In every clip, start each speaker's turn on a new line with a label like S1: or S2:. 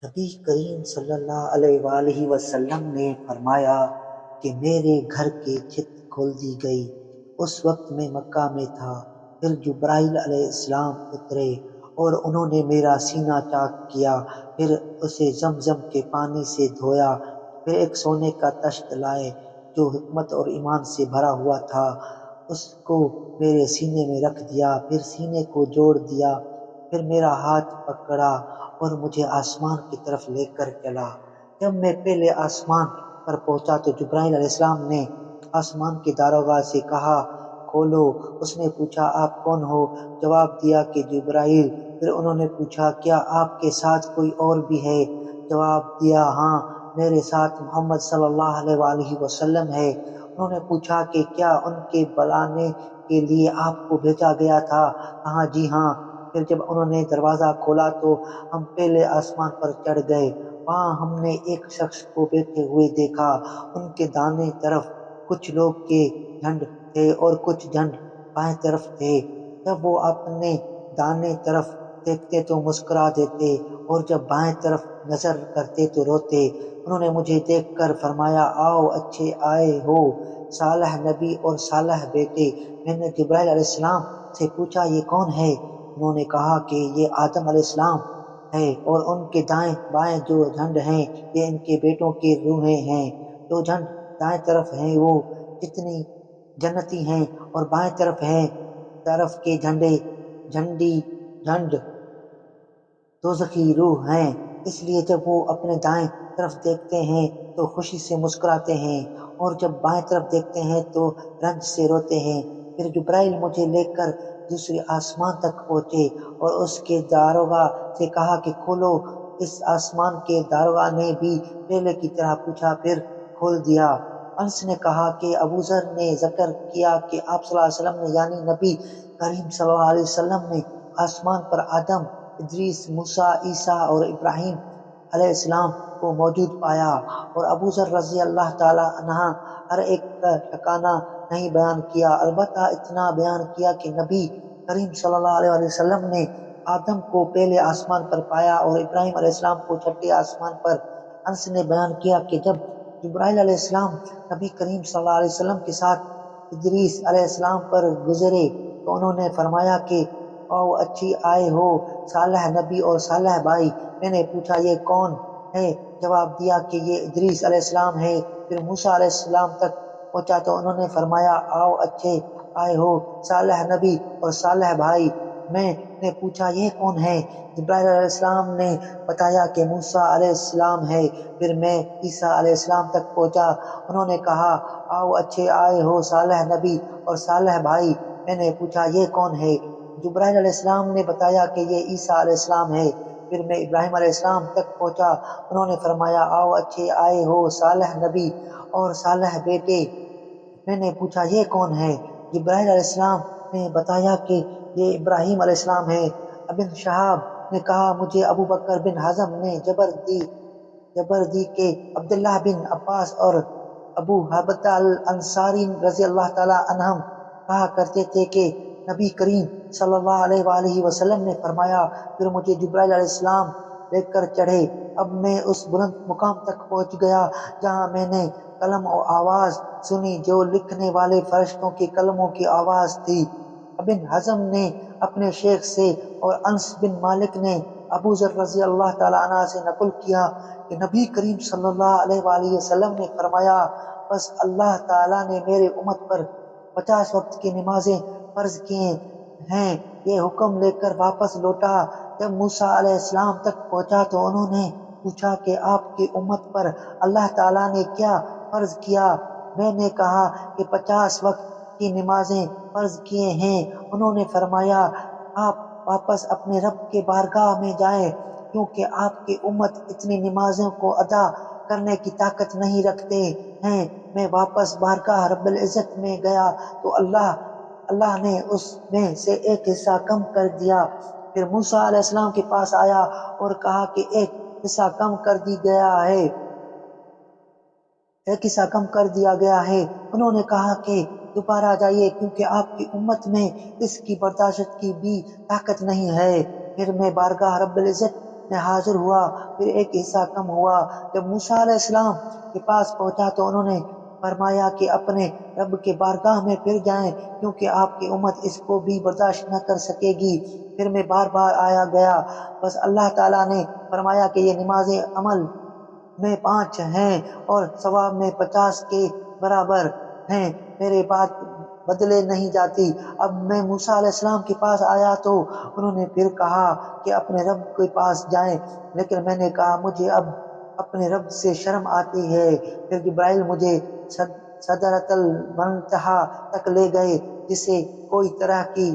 S1: نبی کریم صلی اللہ علیہ وآلہ وسلم نے فرمایا کہ میرے گھر کی چھت کھول دی گئی۔ اس وقت میں مکہ میں تھا۔ پھر جبرائیل علیہ السلام اترے اور انہوں نے میرا سینہ چاک کیا، پھر اسے زمزم کے پانی سے دھویا، پھر ایک سونے کا تشت لائے جو حکمت اور ایمان سے بھرا ہوا تھا، اس کو میرے سینے میں رکھ دیا، پھر سینے کو جوڑ دیا، پھر میرا ہاتھ پکڑا اور مجھے آسمان کی طرف لے کر چلا۔ جب میں پہلے آسمان پر پہنچا تو جبرائیل علیہ السلام نے آسمان کے داروغہ سے کہا، کھولو۔ اس نے پوچھا، آپ کون ہو؟ جواب دیا کہ جبرائیل۔ پھر انہوں نے پوچھا، کیا آپ کے ساتھ کوئی اور بھی ہے؟ جواب دیا، ہاں، میرے ساتھ محمد صلی اللہ علیہ وآلہ وسلم ہے۔ انہوں نے پوچھا کہ کیا ان کے بلانے کے لیے آپ کو بھیجا گیا تھا؟ کہا، جی ہاں۔ پھر جب انہوں نے دروازہ کھولا تو ہم پہلے آسمان پر چڑھ گئے۔ وہاں ہم نے ایک شخص کو بیٹھے ہوئے دیکھا۔ ان کے دائیں طرف کچھ لوگ کے جھنڈ تھے اور کچھ جھنڈ بائیں طرف تھے۔ جب وہ اپنے دائیں طرف دیکھتے تو مسکرا دیتے اور جب بائیں طرف نظر کرتے تو روتے۔ انہوں نے مجھے دیکھ کر فرمایا، آؤ، اچھے آئے ہو صالح نبی اور صالح بیٹے۔ میں نے جبرائیل علیہ السلام سے پوچھا، یہ کون ہے؟ انہوں نے کہا کہ یہ آدم علیہ السلام ہے اور ان کے دائیں بائیں جو جھنڈ ہیں یہ ان کے بیٹوں کی روحیں ہیں۔ جو جھنڈ دائیں طرف ہیں وہ جتنی جنتی ہیں اور بائیں طرف کے جھنڈ دوزخی روح ہیں۔ اس لیے جب وہ اپنے دائیں طرف دیکھتے ہیں تو خوشی سے مسکراتے ہیں اور جب بائیں طرف دیکھتے ہیں تو رنج سے روتے ہیں۔ پھر جبرائیل مجھے لے کر دوسرے آسمان تک پہنچے اور اس کے داروغہ سے کہا کہ کھولو۔ اس آسمان کے داروغہ نے بھی پہلے کی طرح پوچھا، پھر کھول دیا۔ انس نے کہا کہ ابو ذر نے ذکر کیا کہ آپ صلی اللہ علیہ وسلم نے یعنی نبی کریم صلی اللہ علیہ وسلم نے آسمان پر آدم، ادریس، موسیٰ، عیسیٰ اور ابراہیم علیہ السلام کو موجود پایا، اور ابو ذر رضی اللہ تعالی عنہ ہر ایک کا ٹھکانہ نہیں بیان کیا، البتہ اتنا بیان کیا کہ نبی کریم صلی اللہ علیہ وسلم نے آدم کو پہلے آسمان پر پایا اور ابراہیم علیہ السلام کو چھٹے آسمان پر۔ انس نے بیان کیا کہ جب جبرائیل علیہ السلام نبی کریم صلی اللہ علیہ وسلم کے ساتھ ادریس علیہ السلام پر گزرے تو انہوں نے فرمایا کہ آؤ، اچھی آئے ہو صالح نبی اور صالح بھائی۔ میں نے پوچھا، یہ کون ہے؟ جواب دیا کہ یہ ادریس علیہ السلام ہے۔ پھر موسیٰ علیہ السلام تک پہنچا تو انہوں نے فرمایا، آؤ، اچھے آئے ہو صالح نبی اور صالح بھائی۔ میں نے پوچھا، یہ کون ہے؟ جبرائیل علیہ السلام نے بتایا کہ موسیٰ علیہ السلام ہے۔ پھر میں عیسیٰ علیہ السلام تک پہنچا۔ انہوں نے کہا، آؤ، اچھے آئے ہو صالح نبی اور صالح بھائی۔ میں نے پوچھا، یہ کون ہے؟ جبرائیل علیہ السلام نے بتایا کہ یہ عیسیٰ علیہ السلام ہے۔ پھر میں ابراہیم علیہ السلام تک پہنچا۔ انہوں نے فرمایا، آؤ، اچھے آئے ہو صالح نبی اور صالح بیٹے۔ میں نے پوچھا، یہ کون ہے؟ جبرائیل علیہ السلام نے بتایا کہ یہ ابراہیم علیہ السلام ہے۔ ابن شہاب نے کہا، مجھے ابو بکر بن حزم نے جبر دی کہ عبداللہ بن عباس اور ابو حبتہ الانصاری رضی اللہ تعالی عنہم کہا کرتے تھے کہ نبی کریم صلی اللہ علیہ وآلہ وسلم نے فرمایا، پھر مجھے جبرائیل علیہ السلام لے کر چڑھے۔ اب میں اس بلند مقام تک پہنچ گیا جہاں میں نے قلم و آواز سنی جو لکھنے والے فرشتوں کے قلموں کی آواز تھی۔ ابن حزم نے اپنے شیخ سے اور انس بن مالک نے ابو ذر رضی اللہ تعالی عنہ سے نقل کیا کہ نبی کریم صلی اللہ علیہ وآلہ وسلم نے فرمایا، بس اللہ تعالی نے میرے امت پر 50 وقت کی نمازیں فرض کیے ہیں۔ یہ حکم لے کر واپس لوٹا۔ جب موسیٰ علیہ السلام تک پہنچا تو انہوں نے پوچھا کہ آپ کی امت پر اللہ تعالیٰ نے کیا فرض کیا؟ میں نے کہا کہ 50 وقت کی نمازیں فرض کیے ہیں۔ انہوں نے فرمایا، آپ واپس اپنے رب کے بارگاہ میں جائیں کیونکہ آپ کی امت اتنی نمازوں کو ادا کرنے کی طاقت نہیں رکھتے ہیں۔ میں واپس بارگاہ رب العزت میں گیا تو اللہ نے اس میں سے ایک حصہ کم کر دیا۔ پھر موسیٰ علیہ السلام کے پاس آیا اور کہا کہ ایک حصہ کم کر دیا گیا ہے۔ انہوں نے کہا کہ دوبارہ جائیے کیونکہ آپ کی امت میں اس کی برداشت کی بھی طاقت نہیں ہے۔ پھر میں بارگاہ رب العزت میں حاضر ہوا۔ پھر ایک حصہ کم ہوا۔ جب موسیٰ علیہ السلام کے پاس پہنچا تو انہوں نے فرمایا کہ اپنے رب کے بارگاہ میں پھر جائیں، کیونکہ آپ کی امت اس کو بھی برداشت نہ کر سکے گی۔ پھر میں بار بار آیا گیا، بس اللہ تعالیٰ نے فرمایا کہ یہ نمازیں عمل میں 5 ہیں اور ثواب میں 50 کے برابر ہیں، میرے بات بدلے نہیں جاتی۔ اب میں موسیٰ علیہ السلام کے پاس آیا تو انہوں نے پھر کہا کہ اپنے رب کے پاس جائیں، لیکن میں نے کہا مجھے اب اپنے رب سے شرم آتی ہے۔ پھر جبرائیل مجھے سدرۃ المنتہا تک لے گئے، جسے کوئی طرح کی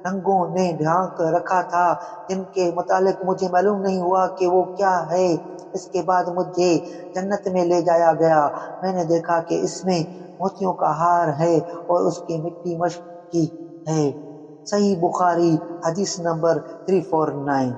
S1: رنگوں نے ڈھانک رکھا تھا، جن کے متعلق مجھے معلوم نہیں ہوا کہ وہ کیا ہے۔ اس کے بعد مجھے جنت میں لے جایا گیا۔ میں نے دیکھا کہ اس میں موتیوں کا ہار ہے اور اس کی مٹی مشق کی ہے۔ صحیح بخاری حدیث نمبر 349۔